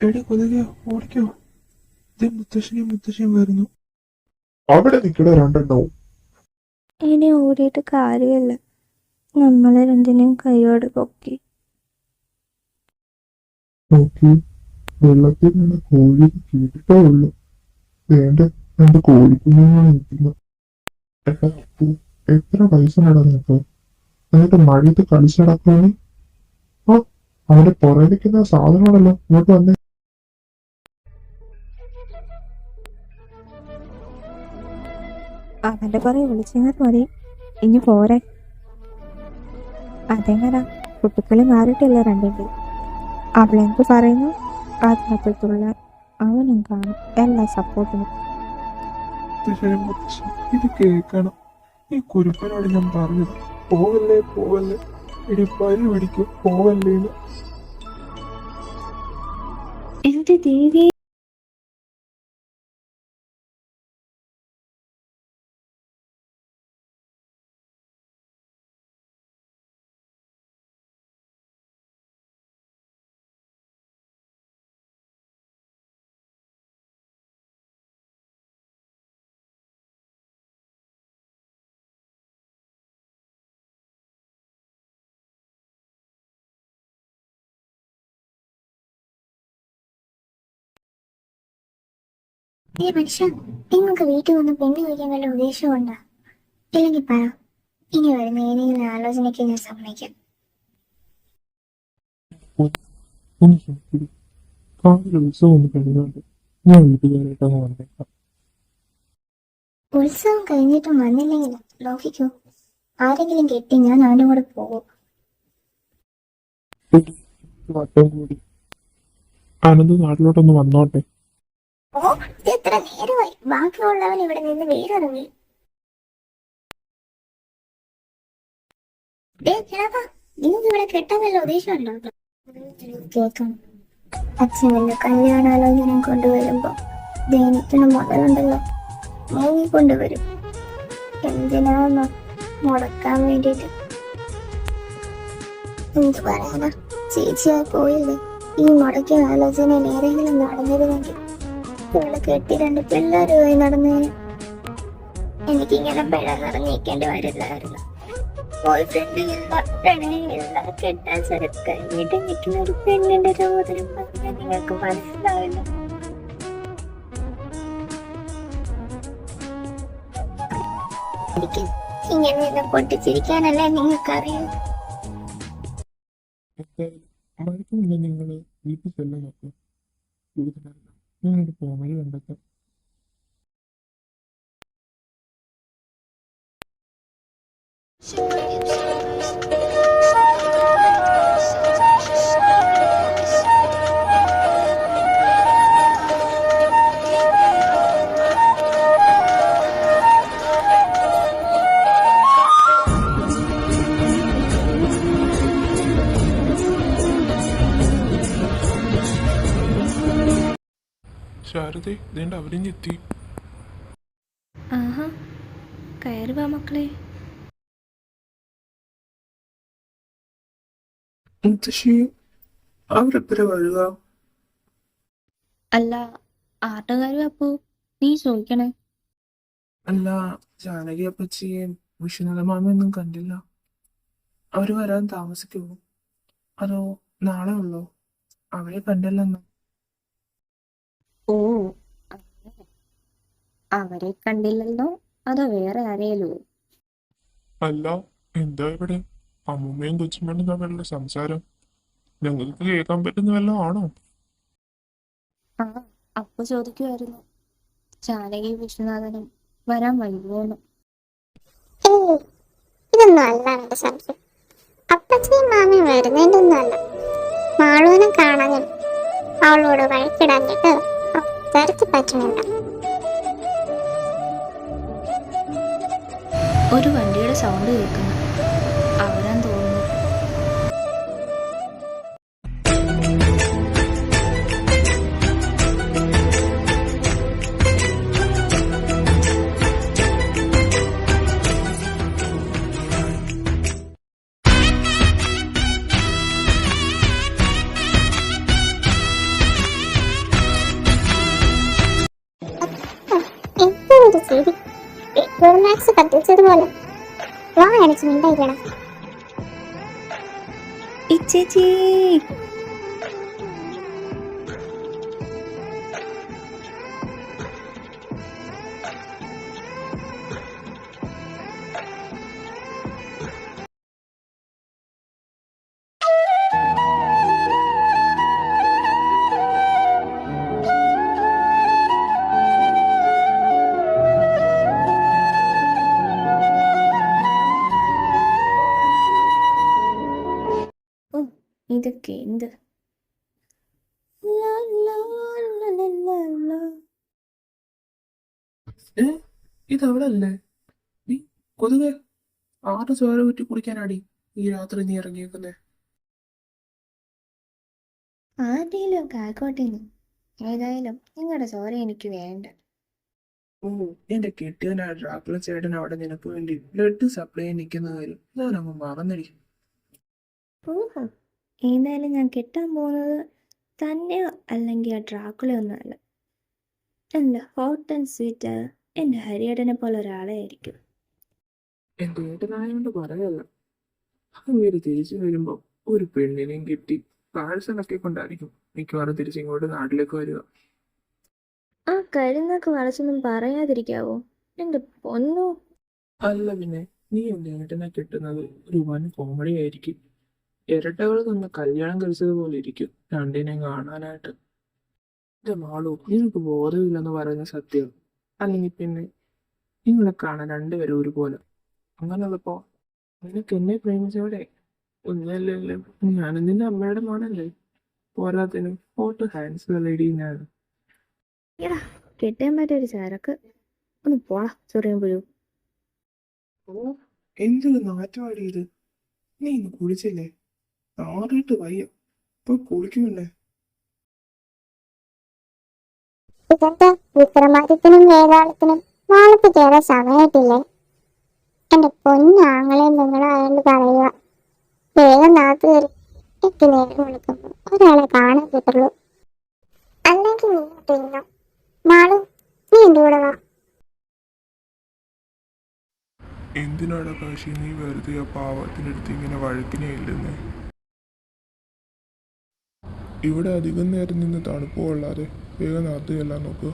എടി കൊതുകയോ ഓടിക്കോ, ഇത് മുത്തശ്ശിയും മുത്തശ്ശിയും വരുന്നു. അവിടെ നിൽക്കണ രണ്ടെണ്ണവും. ഇനി ഓടിയിട്ട് കാര്യമില്ല, നമ്മളെ രണ്ടിനെയും കൈയോടെ പൊക്കി. നോക്കി, വെള്ളത്തിൽ നിന്ന് കോഴി കേട്ടിട്ടേ ഉള്ളു. വേണ്ട, രണ്ട് കോഴിക്കുഞ്ഞുങ്ങളാണ് നിൽക്കുന്നത്. എടാ അപ്പു, എത്ര വയസ്സുണ്ടടാ നിനക്ക്? എന്നിട്ട് മഴയത്ത് കളിച്ചടക്കാണ്. ആ, അവന്റെ പുറകിരിക്കുന്ന സാധനമാണല്ലോ, ഇങ്ങോട്ട് വന്നേ. അവന്റെ പുറകെ വിളിച്ചെങ്കിൽ മതി, ഇനി പോരെ. അതെങ്ങനാ, കുട്ടിക്കളി മാറിയിട്ടില്ല രണ്ടിൻ്റെ. അവളെന്ത് പറയുന്നു അതിനകത്തുള്ള അവനും കാണും എല്ലാ സപ്പോർട്ടിനും. മുത്തശ്ശനും മുത്തശ്ശി ഇത് കേൾക്കണം. ഈ കുരുപ്പനോട് ഞാൻ പറഞ്ഞത് പോവല്ലേ പോവല്ലേ, എടി പരി പിടിക്കും പോവല്ലേന്ന്. എന്റെ ദേവി, ഏ മനുഷ്യ, നിങ്ങൾക്ക് വീട്ടിൽ വന്ന് പെണ്ണ് കഴിക്കാൻ വല്ല ഉദ്ദേശമുണ്ടോ? ഇല്ലെങ്കിൽ പറ, ഇനി വരുന്ന ഏതെങ്കിലും ആലോചനയ്ക്ക് ഞാൻ സമ്മതിക്കാം. ഒന്ന് ശ്രമിക്കൂ. കാവിലെ ഉത്സവം ഒന്ന് കഴിഞ്ഞോണ്ട് ഞാൻ വീട്ടുകാരായിട്ടങ്ങ് വന്നേക്കാം. ഉത്സവം കഴിഞ്ഞിട്ടും വന്നില്ലെങ്കിൽ നോക്കിക്കോ, ആരെങ്കിലും കെട്ടി ഞാൻ അവൻ്റെ കൂടെ പോകും. എടി, ഒരു വട്ടം കൂടി അനന്ത് നാട്ടിലോട്ടൊന്ന് വന്നോട്ടെ. ഓ, ഇത് എത്ര നേരമായി, ബാക്കിയുള്ളവൻ ഇവിടെ നിന്ന് വേറിറങ്ങി. നിങ്ങൾക്ക് ഇവിടെ കെട്ടാൻ വല്ല ഉദ്ദേശമുണ്ടോ? കേൾക്കാം, അച്ഛൻ വല്ല കല്യാണാലോചന കൊണ്ടുവരുമ്പോ ദൈനത്തിന് മുതലുണ്ടല്ലോ, മൂങ്ങി കൊണ്ടുവരും. എന്തിനാന്നോ മുടക്കാൻ വേണ്ടിട്ട്. എന്ത് പറയാനാ, ചേച്ചിയായി പോയില്ലേ. ഈ മുടക്കിയ ആലോചനയിൽ ഏതെങ്കിലും നടന്നിരുന്നെങ്കിൽ ഇവിടെ കെട്ടി രണ്ട് പിള്ളേരുമായി നടന്നേനെ. എനിക്കിങ്ങനെ പിഴ നിറഞ്ഞേക്കേണ്ടി വരില്ലായിരുന്നു. ബോയ് ഫ്രണ്ട് ഇല്ല, പ്രണയമില്ല, കെട്ടാൻ സ്ഥലത്ത് കഴിഞ്ഞിട്ട് നിൽക്കുന്ന ഒരു പെണ്ണിന്റെ രോദനം പറഞ്ഞാൽ നിങ്ങൾക്ക് മനസ്സിലാവില്ല. എനിക്ക് ഇങ്ങനെ നിന്ന് പൊട്ടിച്ചിരിക്കാനല്ലേ നിങ്ങൾക്കറിയൂ. മഴക്കുമുള്ള നിങ്ങൾ വീട്ടിൽ ചെല്ലാൻ നോക്കുക. കൂടുതലല്ല, ഞാനൊരു പോമഴ കണ്ടെത്താം. ശാരദേ, ഇതേണ്ട അവരിഞ്ഞെത്തി. ആഹാ, കയറി വാ മക്കളെ. മുത്തശ്ശി അവരെപ്പര വഴുക? അല്ല, ആട്ടുകാരും അപ്പോ നീ ചോദിക്കണേ. അല്ല, ജാനകി അപ്പച്ചിയും വിഷ്ണുല മാമയൊന്നും കണ്ടില്ല. അവര് വരാൻ താമസിക്കുമോ അതോ നാളെ ഉള്ളോ? അവരെ കണ്ടല്ലെന്ന്. ഓ, അങ്ങനെ. അവരെ കണ്ടില്ലല്ലോ, അതോ വേറെ ആരെയല്ലോ? അല്ല, എന്താ ഇവിടെ അമ്മൂമ്മയും കൊച്ചുമണ്ണും തമ്മിലുള്ള സംസാരം? ഞങ്ങൾക്ക് കേൾക്കാൻ പറ്റുന്ന വല്ലതും ആണോ? ആ, അപ്പു ചോദിക്കുമായിരുന്നു ജാനകി വിശ്വനാഥനും വരാൻ വൈകുമോന്ന്. ഏയ്, ഇതൊന്നും അല്ല എന്റെ സംശയം. അപ്പച്ചയും മാമയും വരുന്നതിന്റെ ഒന്നും അല്ല. മാളൂനെ കാണാനും അവളോട് വഴക്കിടാഞ്ഞിട്ട് തരത്തി പറ്റുന്നില്ല. ഒരു വണ്ടിയുടെ സൗണ്ട് കേൾക്കുന്നു, അവരാൻ തോന്നുന്നു. ശരി മാക്സ് പറ്റിച്ചതുപോലെ വാ അടച്ചു മിണ്ടായിക്കണം. ഇച്ചേച്ചി ഇതൊക്കെ എന്ത് ലാ, ലാ, ലാ, ലാ, ലാ, ലാ. ഇതവളല്ലേ? നീ കൊതുകെ ആറ് ചോര കുറ്റി കുടിക്കാനാടി ഈ രാത്രി നീ ഇറങ്ങിയേക്കുന്നേ? ആരുടെയും ഒക്കെ ആയിക്കോട്ടേന്ന്. ഏതായാലും നിങ്ങളുടെ ചോര എനിക്ക് വേണ്ട. ഓ, എന്റെ കെട്ടിയവനായ ഡ്രാക്കുള ചേട്ടൻ അവിടെ നിനക്ക് വേണ്ടി ബ്ലഡ് സപ്ലൈ നിൽക്കുന്ന കാര്യം ഞാനങ്ങ് മറന്നടി. ഓഹോ, ഏതായാലും ഞാൻ കെട്ടാൻ പോകുന്നത് തന്നെയോ അല്ലെങ്കിൽ ആ ഡ്രാക്കുളയൊന്നും അല്ല. എൻ്റെ ഹോട്ട് ആൻഡ് സ്വീറ്റ് എൻ്റെ ഹരിയേട്ടനെ പോലെ ഒരാളെ ആയിരിക്കും. എന്റെ ഏട്ടനായോണ്ട് പറയല്ല, അങ്ങേര് തിരിച്ചു വരുമ്പോ ഒരു പെണ്ണിനെയും കിട്ടി പാഴ്സലൊക്കെ കൊണ്ടായിരിക്കും മിക്കവാറും തിരിച്ചിങ്ങോട്ട് നാട്ടിലേക്ക് വരിക. ആ കരുന്നൊക്കെ വളച്ചൊന്നും പറയാതിരിക്കാവോ എൻ്റെ പൊന്നോ. അല്ല പിന്നെ, നീ എന്റെ ഏട്ടനെ കിട്ടുന്നത് ഒരു വൻ കോമഡി ആയിരിക്കും. ഇരട്ടകൾ തമ്മിൽ കല്യാണം കഴിച്ചതുപോലെ ഇരിക്കും രണ്ടിനെയും കാണാനായിട്ട്. എന്റെ മാളു, നിനക്ക് ബോധമില്ലെന്ന് പറയുന്ന സത്യം. അല്ലെങ്കിൽ പിന്നെ നിങ്ങളെ കാണാൻ രണ്ടുപേരും ഒരുപോലെ. അങ്ങനെയുള്ളപ്പോ നിനക്ക് എന്നെ പ്രേമിച്ചവിടെ ഒന്നല്ലല്ലോ, ഞാനും നിന്റെ അമ്മയുടെ മോനല്ലേ. പോരാത്തിന് ഫോട്ടോ ഹാൻഡ്സ് ലേഡി ഞാൻ. എടാ കെട്ടാൻ പറ്റിയൊരു ചരക്ക് ഒന്ന് പോടാ ചെറിയ പോയൂ. ഓ, എന്തൊരു നാറ്റമാടി ഇത്. നീ ഇന്ന് കുളിച്ചില്ലേ? ആറിട്ട് വയ്യ, ഇപ്പൊ കുളിക്കുമല്ലേ? ഇതെന്താ വിക്രമാദിത്യനും വേതാളത്തിനും നാളത്തെ കയറാൻ സമയമായിട്ടില്ലേ? എന്റെ പൊന്നാങ്ങളെ നിങ്ങളായോണ്ട് പറയുക, വേഗം നാത്തു കയറി. എനിക്ക് നേരം വിളിക്കുമ്പോ ഒരാളെ കാണാൻ കിട്ടുള്ളൂ. അല്ലെങ്കിൽ നീ ഇട്ടിരുന്നോ മാളു, നീ എന്റെ കൂടെ വാ. എന്തിനാടാ കാശി നീ വെറുതെ ആ പാവത്തിനടുത്ത് ഇങ്ങനെ വഴക്കിനെ ഇല്ലെന്ന്? ഇവിടെ അധികം നേരം നിന്ന് തണുപ്പ് കൊള്ളാതെ വേഗം നാത്തുകയെല്ലാം നോക്കുക.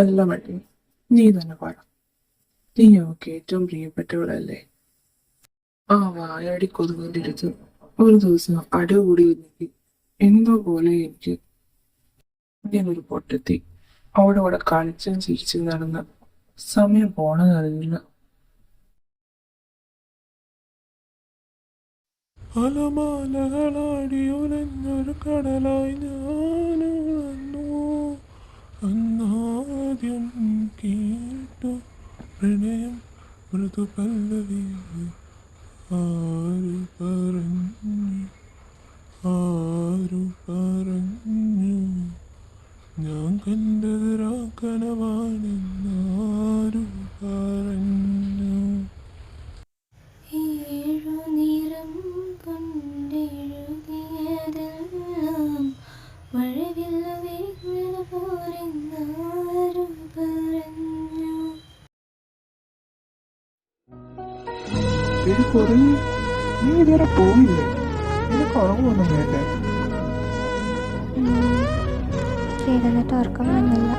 അല്ല മട്ടി, നീ തന്നെ പറ. നീ അവൾക്ക് ഏറ്റവും പ്രിയപ്പെട്ടവളല്ലേ? ആ വായാടി കൊതുകിന്റെ അടുത്ത് ഒരു ദിവസം അടികൂടി ഇരുന്നെങ്കിൽ എന്തോ പോലെ എനിക്ക്. ഞാനൊരു പൊട്ടത്തി അവിടെ കളിച്ചും ചിരിച്ചും നടന്ന സമയം പോണതറിയില്ല. അലമാലകളാടി ഉലഞ്ഞൊരു കടലായി ഞാനുണർന്നു. അന്നാദ്യം കേട്ടു പ്രണയം മൃദു പല്ലവി. ആരു പറഞ്ഞു ഞാൻ കണ്ടത് രാക്കനവാണെന്നാരു പറഞ്ഞു. ഏഴു നിറം കൊണ്ടെഴുതിയതെല്ലാം മഴവില്ല വീഴുന്ന പോരെന്നാരു പറഞ്ഞു. നീ ഇതുവരെ പോയില്ലേ? നിനക്ക് ഉറങ്ങൊന്നും വേണ്ടേ? കിടന്നിട്ട് ഉറക്കം വന്നില്ല.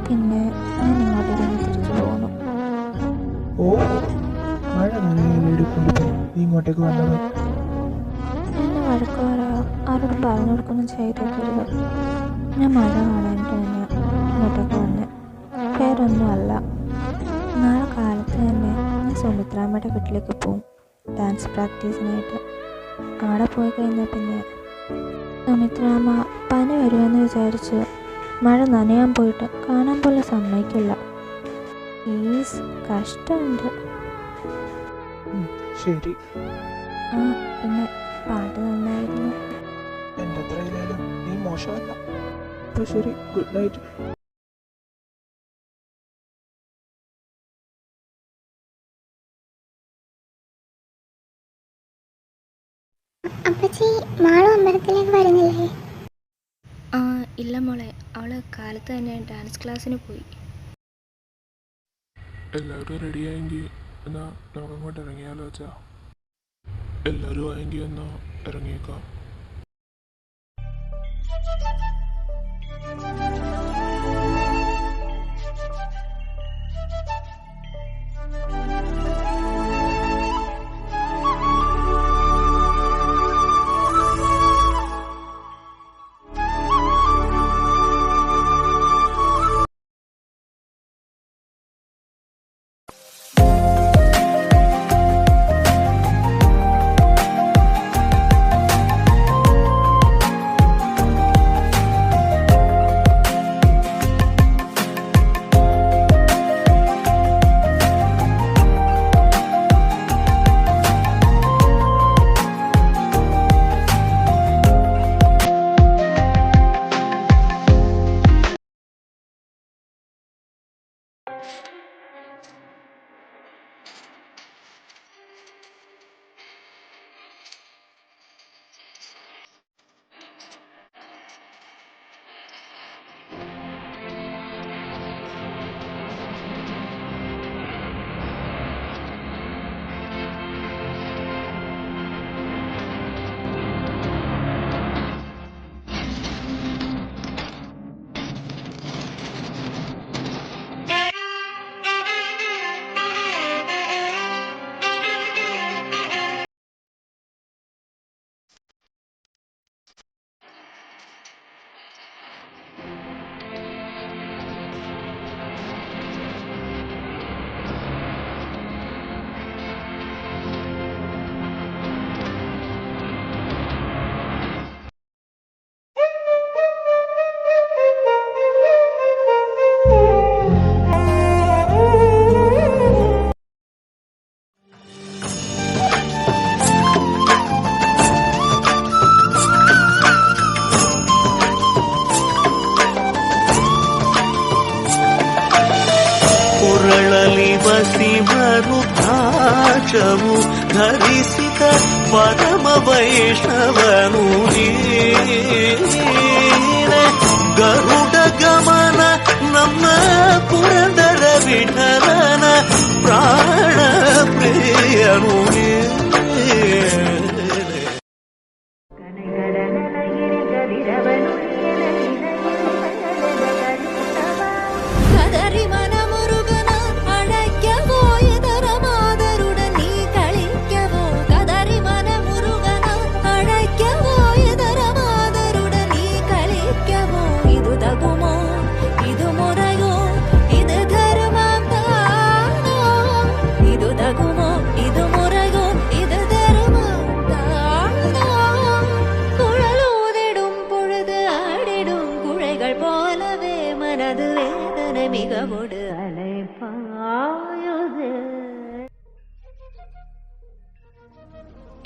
പിന്നെ ഞാൻ ഇങ്ങോട്ടേക്ക് തിരിച്ചു പോകുന്നു. ഓ, മഴ നനയിലെടുക്കുമ്പോൾ നീ ഇങ്ങോട്ടേക്ക് വന്നത്? എന്നെ വഴക്ക് പറയാ ആരോടും പറഞ്ഞു കൊടുക്കൊന്നും ചെയ്തേക്കരുത്. ഞാൻ മഴ കാണാനായിട്ട് തന്നെ ഇങ്ങോട്ടേക്ക് വന്നേ, വേറൊന്നും അല്ല. നാളെ കാലത്ത് തന്നെ ഞാൻ സുമിത്രാമ്മയുടെ വീട്ടിലേക്ക് പോവും ഡാൻസ് പ്രാക്ടീസിനായിട്ട്. അവിടെ പോയി കഴിഞ്ഞാൽ പിന്നെ സുമിത്രാമ്മ പനി വരുമെന്ന് വിചാരിച്ച് മഴ നനയാൻ പോയിട്ട് കാണാൻ പോലെ സമ്മതിക്കില്ല. പ്ലീസ്, കഷ്ടമുണ്ട്. ശരി. ആ പിന്നെ പാട്ട് നന്നായിരുന്നു. എന്റെ അത്രയിലും നീ മോശമല്ല. അപ്പൊ ശരി, ഗുഡ് നൈറ്റ്. അപ്പച്ചി മാളും അമ്പലത്തിലേക്ക് വരുന്നില്ലേ? ആ ഇല്ല മോളെ, അവൾ കാലത്ത് തന്നെ ഡാൻസ് ക്ലാസ്സിന് പോയി. എല്ലാവരും റെഡിയായെങ്കിൽ എന്നാ നമുക്ക് അങ്ങോട്ട് ഇറങ്ങിയാലോ അച്ഛാ? എല്ലാവരും ആയെങ്കിൽ എന്നാ ഇറങ്ങിയേക്കാം. ವೃಕ್ಷವು ಧರಿಸಿದ ಪರಮ ವೈಷ್ಣವನು ನೀನೆ. ಗರುಡ ಗಮನ ನಮ್ಮ ಪುರಂದರ ವಿಠಲನ ಪ್ರಾಣ ಪ್ರಿಯನು മികവോട് അലൈപായുത്.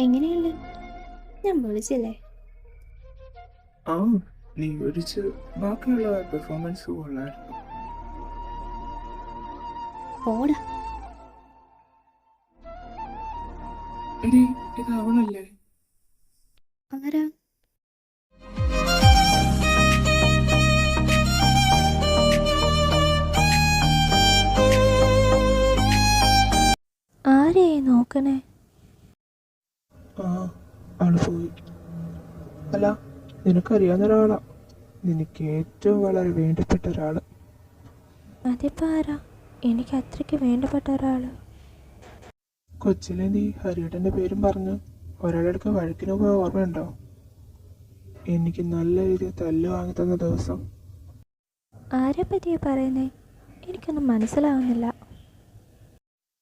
എങ്ങനെയുണ്ട്? ഞാൻ വിളിച്ചില്ലേ? ആ, നീ വിളിച്ച് ബാക്കിയുള്ള പെർഫോമൻസ് കൊള്ളായിരുന്നു. പോടാ. എടി, ഇത് അവളല്ലേ? ആരാ? ആരെയായി നോക്കണേ? ആ, ആള് പോയി. അല്ല, നിനക്കറിയാവുന്ന ഒരാളാ, നിനക്ക് ഏറ്റവും വളരെ വേണ്ടപ്പെട്ട ഒരാള്. അതിപ്പോ ആരാ? എനിക്ക് അത്രയ്ക്ക് വേണ്ടപ്പെട്ട ഒരാള്. കൊച്ചിലെ നീ ഹരിയേട്ടന്റെ പേരും പറഞ്ഞ് ഒരാളെടുക്ക വഴക്കിന് പോയ ഓർമ്മയുണ്ടോ? എനിക്ക് നല്ല രീതിയിൽ തല്ല് വാങ്ങി തന്ന ദിവസം. ആരെ പറ്റിയാ പറയുന്നേ? എനിക്കൊന്നും മനസ്സിലാവുന്നില്ല.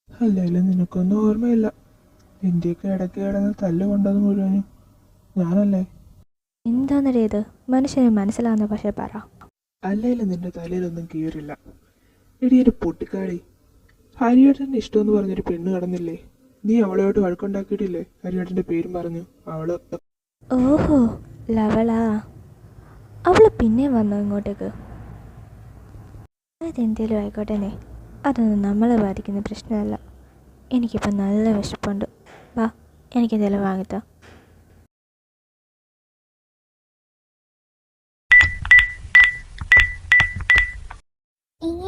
അല്ലെങ്കിലും നിനക്കൊന്നും ഓർമ്മയില്ല. നിന്റെയൊക്കെ ഇടയ്ക്ക് കിടന്ന് തല്ല് കൊണ്ടത് മുഴുവനും ഞാനല്ലേ? എന്താന്നറിയ ഇത്? മനുഷ്യന് മനസ്സിലാവുന്ന പക്ഷെ പറ. അല്ലെങ്കിലും നിന്റെ തലയിലൊന്നും കീറില്ല. എടിയൊരു പൊട്ടിക്കാടി. ഹരിയേട്ടൻ്റെ ഇഷ്ടമെന്ന് പറഞ്ഞൊരു പെണ്ണ് കടന്നില്ലേ? നീ അവളോട്ട് വഴക്കുണ്ടാക്കിയിട്ടില്ലേ? ഹരിയേട്ടൻ്റെ പേരും പറഞ്ഞു. അവള് ഓഹോ, ലവളാ. അവള് പിന്നെ വന്നോ ഇങ്ങോട്ടേക്ക്? അതെന്തേലും ആയിക്കോട്ടെന്നേ, അതൊന്നും നമ്മളെ ബാധിക്കുന്ന പ്രശ്നമല്ല. എനിക്കിപ്പോൾ നല്ല വിശപ്പുണ്ട്. വാ, എനിക്കെന്തെങ്കിലും വാങ്ങിത്താ.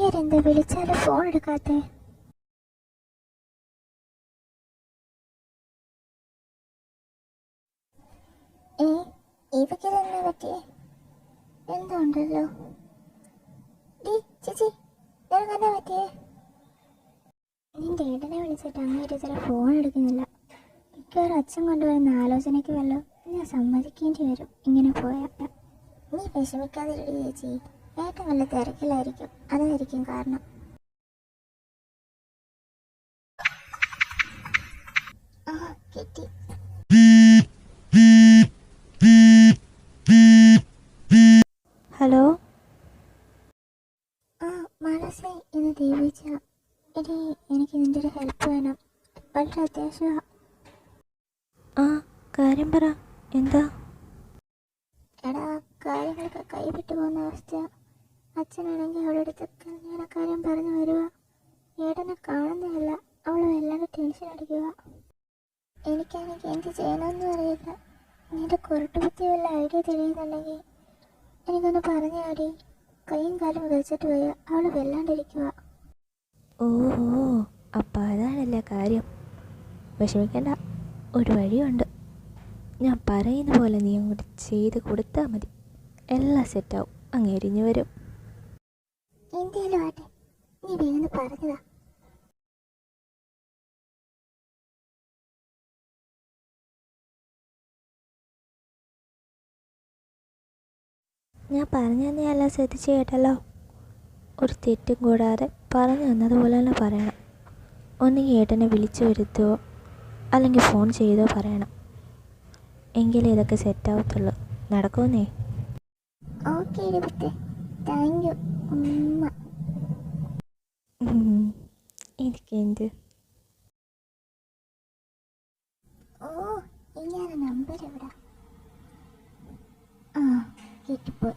ഇവരെന്താ വിളിച്ചാലും ഫോൺ എടുക്കാത്തെ? ഇവക്കിതെന്താ പറ്റിയേ? എന്തുണ്ടല്ലോ? ചേച്ചി, നിനക്കെന്താ പറ്റിയേ? നിന്റെ ഏട്ടനെ വിളിച്ചിട്ട് അങ്ങേര് ചില ഫോൺ എടുക്കുന്നില്ല. മിക്കവാറും അച്ഛൻ കൊണ്ടുവരുന്ന ആലോചനയ്ക്ക് വല്ലോ ഞാൻ സമ്മതിക്കേണ്ടി വരും ഇങ്ങനെ പോയാൽ. നീ വിഷമിക്കാതിരിടി ചേച്ചി, ഏട്ടൻ വല്ല തിരക്കിലായിരിക്കും, അതായിരിക്കും കാരണം. ആ കിട്ടി. ഹലോ. ആ മനസ്സേ, ഇന്ന് ദീപിച്ച. എടി, എനിക്ക് നിന്റെ ഒരു ഹെൽപ്പ് വേണം, വളരെ അത്യാവശ്യമാണ്. ആ, കാര്യം പറ. എന്താ? എടാ, കാര്യങ്ങളൊക്കെ കൈവിട്ടു പോകുന്ന അവസ്ഥ. അച്ഛനാണെങ്കിൽ അവളുടെ അടുത്തൊക്കെ ഞാൻ ആ കാര്യം പറഞ്ഞു വരുക. ഏട്ടനെ കാണുന്നതല്ല, അവൾ വല്ലാതെ ടെൻഷൻ അടിക്കുക. എനിക്കാണെങ്കിൽ എന്ത് ചെയ്യണമെന്നും അറിയില്ല. നിന്റെ കുരുട്ടുബുദ്ധി വല്ല ഐഡിയ തിരിയുന്നുണ്ടെങ്കിൽ എനിക്കൊന്ന് പറഞ്ഞു തരി. കൈയും കാലും വിളിച്ചിട്ട് പോയ അവൾ വല്ലാണ്ടിരിക്കുക. ഓഹോ, അപ്പം അതാണല്ലേ കാര്യം. വിഷമിക്കണ്ട, ഒരു വഴിയുണ്ട്. ഞാൻ പറയുന്ന പോലെ നീ അങ്ങോട്ട് ചെയ്ത് കൊടുത്താൽ മതി. എല്ലാം സെറ്റാവും, അങ്ങ് എരിഞ്ഞു വരും. എന്തേലും ആട്ടെ, നീ വേഗം പറഞ്ഞതാ. ഞാൻ പറഞ്ഞു തന്നെ എല്ലാം ശ്രദ്ധിച്ച് കേട്ടല്ലോ. ഒരു തെറ്റും കൂടാതെ പറഞ്ഞു തന്നതുപോലെ തന്നെ പറയണം. ഒന്നുകിൽ ഏട്ടനെ വിളിച്ചു വരുത്തുകയോ അല്ലെങ്കിൽ ഫോൺ ചെയ്തോ പറയണം. എങ്കിലേ ഇതൊക്കെ സെറ്റാവത്തുള്ളൂ. നടക്കുമെന്നേ. ഓക്കെ എടുത്തേ, താങ്ക് യു. എനിക്കെന്ത്? ഓ, ഇങ്ങനെ നമ്പർ എവിടാ? ആ, കിട്ടിപ്പോയി.